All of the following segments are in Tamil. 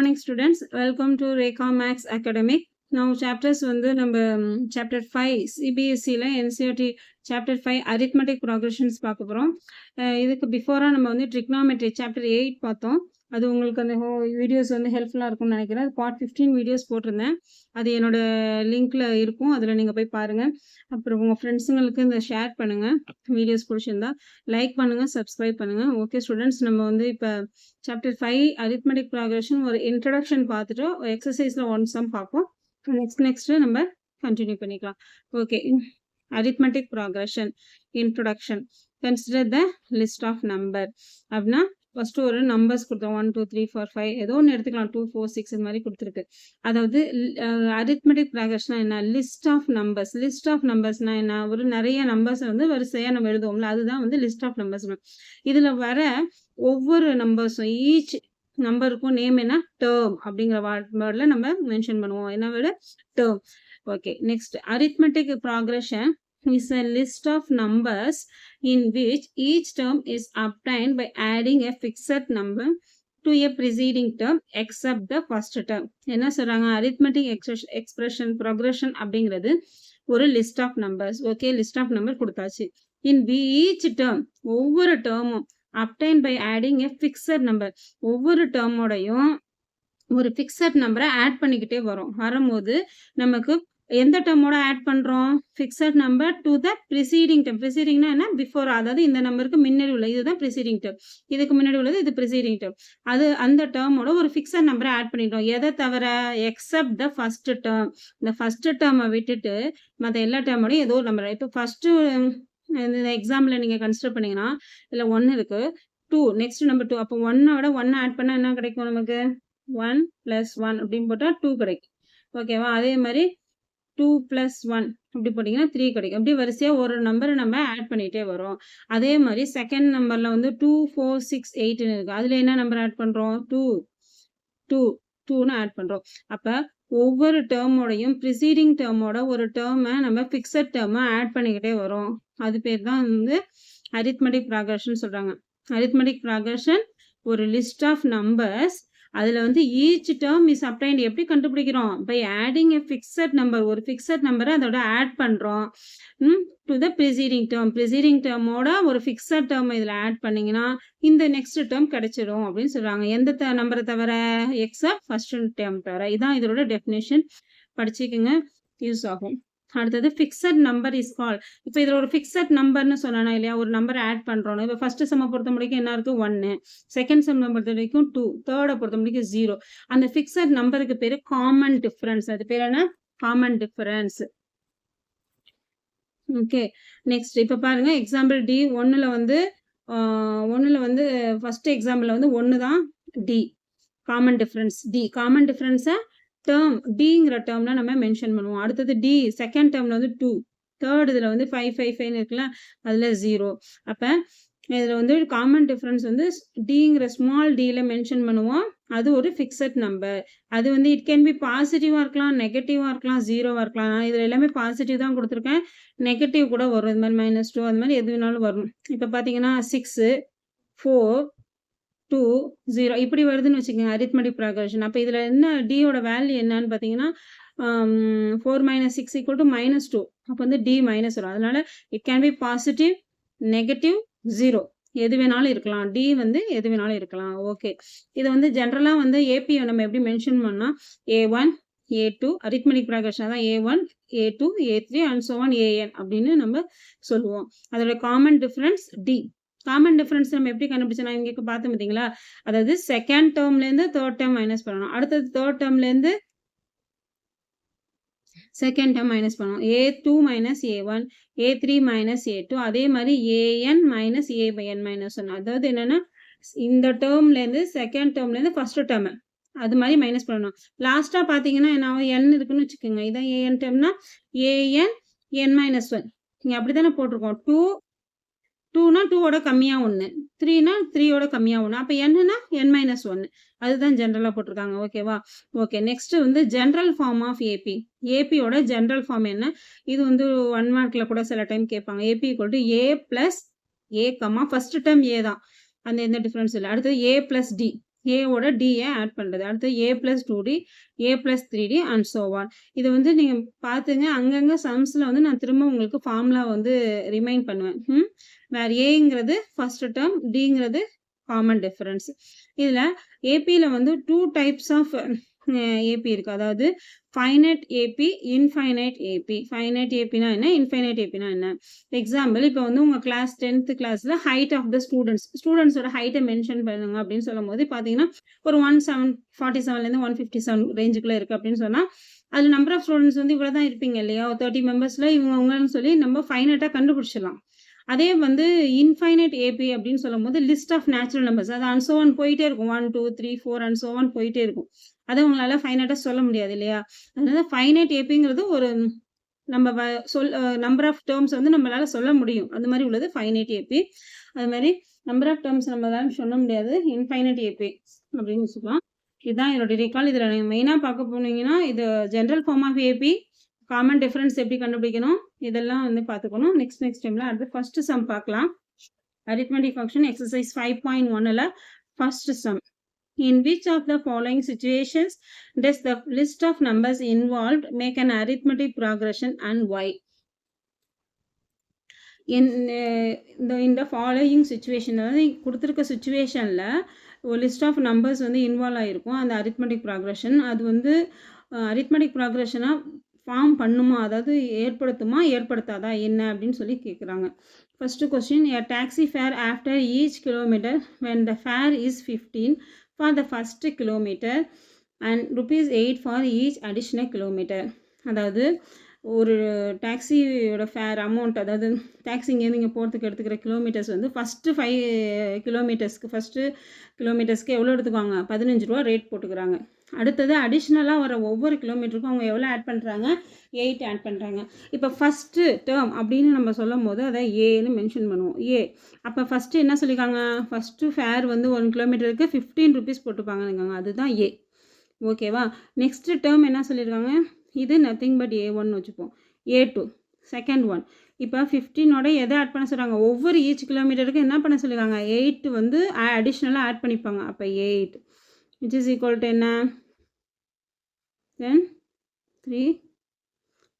morning students, welcome to Rekha Max Academy. Now chapters வந்து நம்ம chapter 5 CBSEல NCERT chapter 5 arithmetic progressions பார்க்க போகிறோம். இதுக்கு பிஃபோராக நம்ம வந்து trigonometry chapter 8 பார்த்தோம். அது உங்களுக்கு அந்த வீடியோஸ் வந்து ஹெல்ப்ஃபுல்லாக இருக்கும்னு நினைக்கிறேன். அது பார்ட் 15 வீடியோஸ் போட்டிருந்தேன். அது என்னோட லிங்க்ல இருக்கும், அதில் நீங்கள் போய் பாருங்கள். அப்புறம் உங்கள் ஃப்ரெண்ட்ஸுங்களுக்கு இந்த ஷேர் பண்ணுங்கள். வீடியோஸ் பிடிச்சிருந்தா லைக் பண்ணுங்கள், சப்ஸ்கிரைப் பண்ணுங்கள். ஓகே ஸ்டூடெண்ட்ஸ், நம்ம வந்து இப்போ சாப்டர் 5 arithmetic progression ஒரு இன்ட்ரடக்ஷன் பார்த்துட்டு எக்ஸசைஸில் ஒன் சம் பார்ப்போம். நெக்ஸ்ட்டு நம்ம கண்டினியூ பண்ணிக்கலாம். Okay, arithmetic progression introduction. Consider the list of number. அப்படின்னா ஃபஸ்ட்டு ஒரு நம்பர்ஸ் கொடுத்தோம், 1 2 3 4 5 ஏதோ ஒன்று எடுத்துக்கலாம், 2 4 6 இது மாதிரி கொடுத்துருக்கு. அதாவது arithmetic progression என்ன, list of numbers. List of நம்பர்ஸ்னால் என்ன, ஒரு நிறைய நம்பர்ஸ் வந்து வரிசையாக நம்ம எழுதுவோம்ல, அதுதான் வந்து லிஸ்ட் ஆஃப் நம்பர்ஸ். இதில் வர ஒவ்வொரு நம்பர்ஸும் ஈச் நம்பருக்கும் நேம் என்ன, டேர்ம் அப்படிங்கிற வேர்டில் நம்ம மென்ஷன் பண்ணுவோம். என்ன word, term. Okay, next arithmetic progression is a list of numbers in which each term is obtained by adding a fixed number to a preceding term except the first term. என்ன சொல்றாங்க, arithmetic expression progression அப்படிங்கிறது ஒரு list of numbers. Okay, list of number கொடுத்தாச்சு. in each term, ஒவ்வொரு டேர்மும் obtained by adding a fixed number, ஒவ்வொரு டேர்மோடையும் ஒரு ஃபிக்ஸட் நம்பரை ஆட் பண்ணிக்கிட்டே வரும்போது நமக்கு எந்த டேர்மோட ஆட் பண்ணுறோம், fixed number to the preceding term. ப்ரிசீடிங்னா என்ன, பிஃபோர், அதாவது இந்த நம்பருக்கு முன்னாடி உள்ள இதுதான் ப்ரிசீடிங் டேர்ம், இதுக்கு முன்னாடி உள்ளது இது ப்ரிசீடிங் டேர்ம். அது அந்த டேர்மோட ஒரு ஃபிக்ஸட் நம்பரை ஆட் பண்ணிட்டோம். எதை தவிர, எக்ஸப்ட் த ஃபர்ஸ்ட் டேர்ம். இந்த ஃபர்ஸ்ட் டேர்மை விட்டுட்டு மற்ற எல்லா டேர்மோடையும் ஏதோ ஒரு நம்பர். இப்போ ஃபர்ஸ்ட்டு இந்த எக்ஸாம்பிள் நீங்கள் கன்சிடர் பண்ணிங்கன்னா இதில் 1 இருக்குது, 2, நெக்ஸ்ட் நம்பர் 2. அப்போ 1 ஆட் பண்ணால் என்ன கிடைக்கும் நமக்கு, 1 + 1 அப்படின்னு போட்டால் 2 கிடைக்கும். ஓகேவா, அதே மாதிரி 2 + 1 அப்படி போட்டிங்கன்னா 3 கிடைக்கும். அப்படி வரிசையாக ஒரு நம்பரை நம்ம ஆட் பண்ணிகிட்டே வரோம். அதே மாதிரி செகண்ட் நம்பரில் வந்து 2 4 6 8ன்னு இருக்குது. அதில் என்ன நம்பர் ஆட் பண்ணுறோம், 2ன்னு ஆட் பண்ணுறோம். அப்போ ஒவ்வொரு டேர்மோடையும் ப்ரிசீடிங் டேர்மோட ஒரு டேர்மை நம்ம ஃபிக்ஸட் டேர்மை ஆட் பண்ணிக்கிட்டே வரோம். அது பேர் தான் வந்து arithmetic progression சொல்கிறாங்க. arithmetic progression ஒரு லிஸ்ட் ஆஃப் நம்பர்ஸ், அதில் வந்து ஈச் டேர்ம் இஸ் அப்டைன்ட் எப்படி கண்டுபிடிக்கிறோம், by adding a fixed number. ஒரு ஃபிக்ஸட் நம்பரை அதோட ஆட் பண்ணுறோம் to the preceding term. Preceding டேர்மோட ஒரு ஃபிக்ஸட் டேர்ம் இதில் ஆட் பண்ணிங்கன்னா இந்த நெக்ஸ்ட் டேர்ம் கிடைச்சிடும் அப்படின்னு சொல்கிறாங்க. எந்த நம்பரை தவிர, எக்ஸப்ட் ஃபர்ஸ்ட் டேர்ம் தவிர. இதான் இதோட டெஃபினேஷன், படிச்சுக்கோங்க, யூஸ் ஆகும். அடுத்தது ஃபிக்ஸட் நம்பர் இஸ் கால். இப்போ இதில் ஒரு ஃபிக்ஸட் நம்பர்னு சொன்னா இல்லையா, ஒரு நம்பரை ஆட் பண்ணுறோம். இப்போ ஃபர்ஸ்ட் செம்மை பொறுத்த முடிக்கும் என்ன இருக்குது, 1, செகண்ட் செம்மை பொறுத்த வரைக்கும் 2, தேர்டை பொறுத்த முடிக்கும் 0. அந்த ஃபிக்ஸட் நம்பருக்கு பேர் காமன் டிஃபரன்ஸ். அது பேர் என்ன, காமன் டிஃபரன்ஸ். ஓகே, நெக்ஸ்ட் இப்போ பாருங்க, எக்ஸாம்பிள் டி 1ல் வந்து ஃபர்ஸ்ட் எக்ஸாம்பிளில் வந்து 1 தான் D, common difference D. Common டிஃபரன்ஸை டேர்ம் டிங்கிற டேர்ம்ல நம்ம மென்ஷன் பண்ணுவோம். அடுத்தது டி செகண்ட் டேர்ம்ல வந்து 2, தேர்ட் இதில் வந்து 5 5 5 இருக்குல்ல, அதில் 0. அப்போ இதில் வந்து காமன் டிஃபரன்ஸ் வந்து டிங்கிற ஸ்மால் டியில் மென்ஷன் பண்ணுவோம். அது ஒரு ஃபிக்ஸட் நம்பர். அது வந்து இட் கேன் பி பாசிட்டிவாக இருக்கலாம், நெகட்டிவாக இருக்கலாம், 0வாக இருக்கலாம். நான் இதில் எல்லாமே பாசிட்டிவ் தான் கொடுத்துருக்கேன், நெகட்டிவ் கூட வரும். இது மாதிரி -2 அந்த மாதிரி எது வேணாலும் வரும். இப்போ பார்த்தீங்கன்னா 6 4 2 0 இப்படி வருதுன்னு வச்சுக்கோங்க arithmetic progression. அப்போ இதில் என்ன டியோட வேல்யூ என்னன்னு பார்த்தீங்கன்னா 4 - 6 = -2. அப்போ வந்து டி மைனஸ் வரும். அதனால it can be positive, negative, 0 எது வேணாலும் இருக்கலாம். டி வந்து எது வேணாலும் இருக்கலாம். ஓகே, இதை வந்து ஜென்ரலாக வந்து ஏபி நம்ம எப்படி மென்ஷன் பண்ணால் A1 A2 arithmetic progression தான் A1 A2 A3 and so on AN அப்படின்னு நம்ம சொல்லுவோம். அதோட common difference D. Common difference நம்ம எப்படி கண்டுபிடிச்சா, நான் இங்கே பார்த்து பார்த்தீங்களா, அதாவது செகண்ட் டேர்ம்லேருந்து தேர்ட் டேர்ம் மைனஸ் பண்ணணும். அடுத்தது தேர்ட் டேர்ம்லேருந்து செகண்ட் டேர்ம் மைனஸ் பண்ணணும். A2 - A1 A3 - A2 அதே மாதிரி AN - A/n -1. அதாவது என்னன்னா இந்த டேர்ம்லேருந்து செகண்ட் டேர்ம்லேருந்து ஃபர்ஸ்ட் டேர்ம் அது மாதிரி மைனஸ் பண்ணணும். லாஸ்ட்டாக பார்த்தீங்கன்னா என்ன, n இருக்குன்னு வச்சுக்கோங்க. இதான் AN டேர்ம்னா AN n - 1 நீங்கள் அப்படி தானே போட்டிருக்கோம். 2னா 2ஓட கம்மியாக 1, 3னா 3ஓட கம்மியாக 1. அப்போ என்னன்னா n - 1. அதுதான் ஜென்ரலாக போட்டிருக்காங்க. ஓகேவா, ஓகே. நெக்ஸ்ட் வந்து ஜென்ரல் ஃபார்ம் ஆஃப் ஏபி. ஏபியோட ஜென்ரல் ஃபார்ம் என்ன, இது வந்து 1 மார்க்கில் கூட சில டைம் கேட்பாங்க. AP = A + A, first term A தான், அந்த எந்த டிஃப்ரென்ஸ் இல்லை. அடுத்தது A + D, ஏவோட டியை ஆட் பண்ணுறது. அடுத்து A plus 2D, A plus 3D and so on. இது வந்து நீங்கள் பார்த்துங்க, அங்கங்கே சம்ஸில் வந்து நான் திரும்ப உங்களுக்கு ஃபார்முலா வந்து ரிமைண்ட் பண்ணுவேன். வேறு ஏங்கிறது ஃபர்ஸ்ட் டேர்ம், டிங்கிறது காமன் டிஃபரன்ஸ். இதில் ஏபியில் வந்து 2 டைப்ஸ் ஆஃப் ஏபி இருக்குது. அதாவது finite AP, infinite AP. Finite ஏபினா என்ன, இன்ஃபைனைட் ஏபினா என்ன? எக்ஸாம்பிள், இப்போ வந்து உங்கள் கிளாஸ் 10th கிளாஸில் ஹைட் ஆஃப் த ஸ்டூடெண்ட்ஸோட ஹைட்டை மென்ஷன் பண்ணுங்க அப்படின்னு சொல்லும் போது பார்த்தீங்கன்னா ஒரு 147 157 ரேஞ்சுக்குள்ளே இருக்குது அப்படின்னு சொன்னால் அதில் நம்பர் ஆஃப் ஸ்டூடெண்ட்ஸ் வந்து இவ்வளோ தான் இருப்பீங்க இல்லையா, 30 மெம்பர்ஸில் இவங்கன்னு சொல்லி நம்ம ஃபைனைட்டாக கண்டுபிடிச்சிடலாம். அதே வந்து இன்ஃபைனைட் ஏபி அப்படின்னு சொல்லும் போது லிஸ்ட் ஆஃப் நேச்சுரல் நம்பர்ஸ், அது அண்ட் ஸோ ஆன் போயிட்டே இருக்கும். 1 2 3 4 அண்ட் ஸோ ஆன் போயிட்டே இருக்கும். அதை உங்களால் ஃபைனைட்டாக சொல்ல முடியாது இல்லையா. அதனால ஃபைனைட் ஏபிங்கிறது ஒரு நம்ம நம்பர் ஆஃப் டேர்ம்ஸ் வந்து நம்மளால சொல்ல முடியும். அந்த மாதிரி உள்ளது ஃபைனைட் ஏபி. அது மாதிரி நம்பர் ஆஃப் டேர்ம்ஸ் நம்மளால சொல்ல முடியாது இன்ஃபைனைட் ஏபி அப்படின்னு வச்சுக்கலாம். இதுதான் என்னோட ரீகால். இதில் நீங்கள் மெயினாக பார்க்க போனீங்கன்னா இது general form of AP, common difference எப்படி கண்டுபிடிக்கணும், இதெல்லாம் வந்து பார்த்துக்கணும். நெக்ஸ்ட் டைமில் அடுத்து ஃபர்ஸ்ட் சம் பார்க்கலாம். அரித்மெட்டிக் ஃபங்க்ஷன் எக்ஸசைஸ் 5.1ல் first sum. In which of the following situations does the list of numbers involved make an arithmetic progression and why? In the following situation, அதாவது கொடுத்துருக்க சுச்சுவேஷனில் ஒரு லிஸ்ட் ஆஃப் நம்பர்ஸ் வந்து இன்வால்வ் ஆகிருக்கும். அந்த அரித்மெட்டிக் ப்ராக்ரெஷன் அது வந்து அரித்மெட்டிக் ப்ராக்ரெஷனாக ஃபார்ம் பண்ணுமா, அதாவது ஏற்படுத்தாதா என்ன அப்படின்னு சொல்லி கேட்குறாங்க. First question, a taxi fare after each kilometer when the fare is 15 for the first kilometer and ₹8 for each additional kilometer. அதாவது ஒரு டாக்ஸியோட ஃபேர் அமௌண்ட், அதாவது டாக்ஸி இங்கேருந்து இங்கே போகிறதுக்கு எடுத்துக்கிற கிலோமீட்டர்ஸ் வந்து ஃபஸ்ட்டு 5 கிலோமீட்டர்ஸ்க்கு எவ்வளோ எடுத்துக்குவாங்க, 15 ரூபா ரேட் போட்டுக்கிறாங்க. அடுத்தது அடிஷ்னலாக வர ஒவ்வொரு கிலோமீட்டருக்கும் அவங்க எவ்வளோ ஆட் பண்ணுறாங்க, 8 ஆட் பண்ணுறாங்க. இப்போ ஃபஸ்ட்டு டேர்ம் அப்படின்னு நம்ம சொல்லும் போது அதை ஏன்னு மென்ஷன் பண்ணுவோம். அப்போ ஃபஸ்ட்டு என்ன சொல்லியிருக்காங்க, ஃபஸ்ட்டு ஃபேர் வந்து 1 கிலோமீட்டருக்கு 15 ருபீஸ் போட்டுப்பாங்கன்னு, அதுதான் ஏ. ஓகேவா. நெக்ஸ்ட்டு டேர்ம் என்ன சொல்லியிருக்காங்க, இது நத்திங் பட் A1 வச்சுப்போம். A2 second one. இப்போ 15ஓட எதை ஆட் பண்ண சொல்கிறாங்க, ஒவ்வொரு ஈச் கிலோமீட்டருக்கு என்ன பண்ண சொல்லியிருக்காங்க, 8 வந்து அடிஷ்னலாக ஆட் பண்ணிப்பாங்க. அப்போ 8 which is equal to என்ன, then 3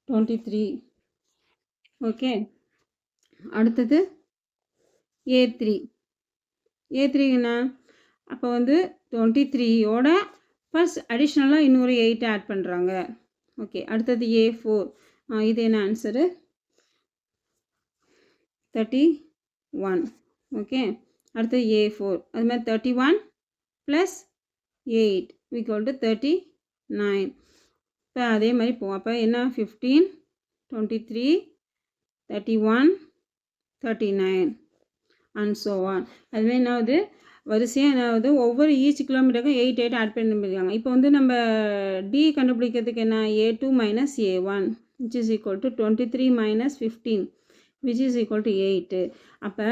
23. ஓகே. அடுத்தது A3 என்ன, அப்போ வந்து 23ஓட ப்ளஸ் அடிஷ்னலாக இன்னொரு 8 ஆட் பண்ணுறாங்க. ஓகே. அடுத்தது A4, இது என்ன ஆன்சரு, 31. ஓகே. அடுத்தது A4 அது மாதிரி 31 ப்ளஸ் 8 ஈக்குவல் டு 39. இப்போ அதே மாதிரி போவோம். அப்போ என்ன, 15 23 31 39 அண்ட் ஸோ ஆன். அதுமாதிரி என்னாவது வரிசையாக என்னாவது ஒவ்வொரு ஈச் கிலோமீட்டருக்கும் 8 ஆட் பண்ணியிருக்காங்க. இப்போ வந்து நம்ம டி கண்டுபிடிக்கிறதுக்கு என்ன, A2 minus A1 which is equal to 23 minus 15 which is equal to 8. அப்போ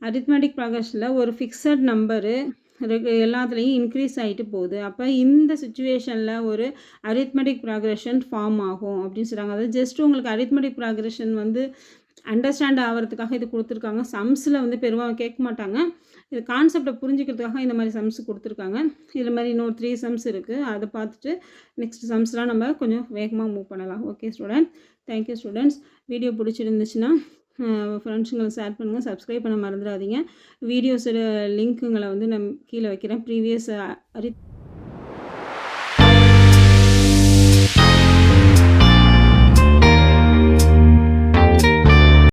அரித்மெட்டிக் ப்ராக்ரெஷனில் ஒரு ஃபிக்ஸட் நம்பரு எல்லாத்துலேயும் இன்க்ரீஸ் ஆகிட்டு போகுது. அப்போ இந்த சுச்சுவேஷனில் ஒரு அரித்மெட்டிக் ப்ராக்ரெஷன் ஃபார்ம் ஆகும் அப்படின்னு சொல்கிறாங்க. அதாவது ஜஸ்ட் உங்களுக்கு அரித்மெட்டிக் ப்ராக்ரெஷன் வந்து அண்டர்ஸ்டாண்ட் ஆகிறதுக்காக இது கொடுத்துருக்காங்க. சம்ஸில் வந்து பெருவாக கேட்க மாட்டாங்க. இது கான்செப்டை புரிஞ்சுக்கிறதுக்காக இந்த மாதிரி சம்ஸ் கொடுத்துருக்காங்க. இதில் மாதிரி இன்னொரு 3 சம்ஸ் இருக்குது. அதை பார்த்துட்டு நெக்ஸ்ட் சம்ஸ்லாம் நம்ம கொஞ்சம் வேகமாக மூவ் பண்ணலாம். Okay student, thank you students. Video பிடிச்சிருந்துச்சுன்னா ஃப்ரெண்ட்ஸுங்களை ஷேர் பண்ணுங்கள், சப்ஸ்கிரைப் பண்ண மறந்துடாதீங்க. வீடியோஸோட லிங்க்குங்களை வந்து நான் கீழே வைக்கிறேன். ப்ரீவியஸ்